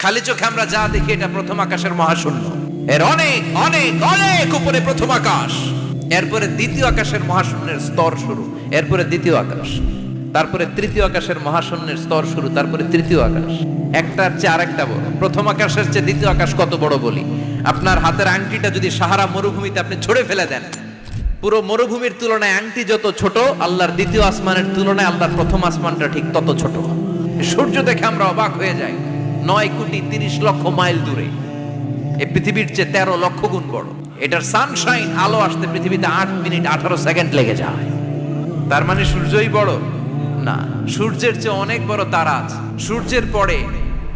খালি চোখে আমরা যা দেখি এটা প্রথম আকাশের মহাশূন্য, এর অনেক অনেক অনেক উপরে প্রথম আকাশ, এরপরে দ্বিতীয় আকাশের মহাশূন্যের স্তর শুরু, এরপরে দ্বিতীয় আকাশ, তারপরে তৃতীয় আকাশের মহাশূন্যের স্তর শুরু, তারপরে তৃতীয় আকাশ। একটার চেয়ে আরেকটা বড়। প্রথম আকাশের চেয়ে দ্বিতীয় আকাশ কত বড় বলি, আপনার হাতের আংটিটা যদি সাহারা মরুভূমিতে আপনি ছুঁড়ে ফেলে দেন, পুরো মরুভূমির তুলনায় আংটি যত ছোট, আল্লাহর দ্বিতীয় আসমানের তুলনায় আল্লাহর প্রথম আসমানটা ঠিক তত ছোট। সূর্য দেখে আমরা অবাক হয়ে যাই, 9,30,00,000 মাইল দূরে, এই পৃথিবীর চেয়ে 13 লক্ষ গুণ বড়। এটার সানশাইন, আলো আসতে পৃথিবীতে 8 মিনিট 18 সেকেন্ড লেগে যায়। তার মানে সূর্যই বড় না, সূর্যের চেয়ে অনেক বড় তারা আছে। সূর্যের পরে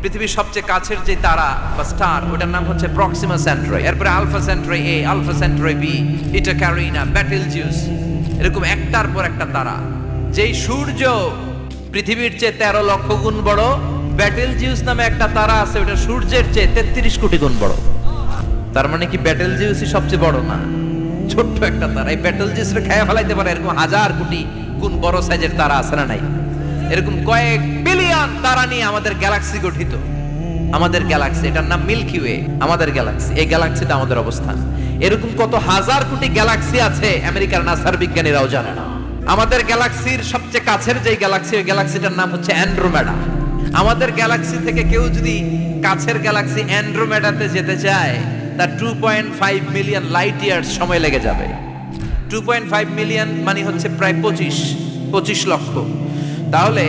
পৃথিবীর সবচেয়ে কাছের যে তারা বা স্টার, ওটার নাম হচ্ছে প্রক্সিমা সেন্ট্রাই, এরপরে আলফা সেন্ট্রাই এ, আলফা সেন্ট্রাই বি, ইটা ক্যারিনা, বেটেলজিউস, এরকম একটার পর একটা তারা। যেই সূর্য পৃথিবীর চেয়ে 13 লক্ষ গুণ বড়, বেটেলজিউস নামে একটা তারা আছে, ওটা সূর্যের চেয়ে 33 কোটি গুণ বড়। তার মানে কি বেটেলজিউসই সবচেয়ে বড় না, ছোট্ট একটা তারা। এই বেটেলজিউসরে খেয়ে ফেলাইতে পারে এরকম 1000 কোটি গুণ বড় সাইজের তারা আছে না নাই? এরকম কয়েক বিলিয়ন তারা নিয়ে আমাদের গ্যালাক্সি গঠিত। আমাদের গ্যালাক্সি, এটার নাম মিল্কি ওয়ে, আমাদের গ্যালাক্সি। এই গ্যালাক্সিতে আমাদের অবস্থান। এরকম কত হাজার কোটি গ্যালাক্সি আছে আমেরিকার নাসার বিজ্ঞানীরাও জানে না। আমাদের গ্যালাক্সির সবচেয়ে কাছের যে গ্যালাক্সি, ওই গ্যালাক্সিটার নাম হচ্ছে অ্যান্ড্রোমেডা। আমাদের গ্যালাক্সি থেকে কেউ যদি কাছের গ্যালাক্সি অ্যান্ড্রোমেডাতে যেতে চায়, তার 2.5 মিলিয়ন লাইট ইয়ার্স সময় লেগে যাবে। 2.5 মিলিয়ন মানে হচ্ছে প্রায় 25 লক্ষ। তাহলে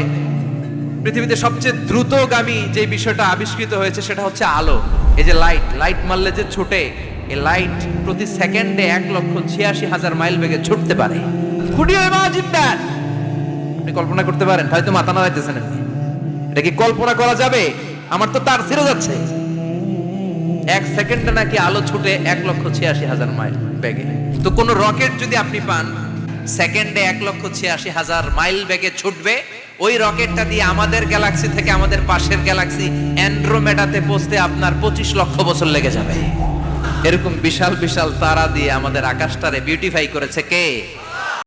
পৃথিবীতে সবচেয়ে দ্রুতগামী যে বিষয়টা আবিষ্কৃত হয়েছে সেটা হচ্ছে আলো। এই যে লাইট মারলে যে ছুটে, এই লাইট প্রতি সেকেন্ডে 1,86,000 মাইল বেগে ছুটতে পারে। Could you imagine that? আপনি কল্পনা করতে পারেন? হয়তো মাথা নাড়াইতেছেন। এটা কি কল্পনা করা যাবে? আমার তো তার ছিঁড়ে যাচ্ছে। এক সেকেন্ডে নাকি আলো ছুটে 1,86,000 মাইল বেগে। তো কোন রকেট যদি আপনি পান সেকেন্ডে 1,86,000 মাইল বেগে ছুটবে, ওই রকেটটা দিয়ে আমাদের গ্যালাক্সি থেকে আমাদের পাশের গ্যালাক্সি অ্যান্ড্রোমেডাতে পৌঁছতে আপনার 25 লক্ষ বছর লেগে যাবে। এরকম বিশাল বিশাল তারা দিয়ে আমাদের আকাশটারে বিউটিফাই করেছে কে?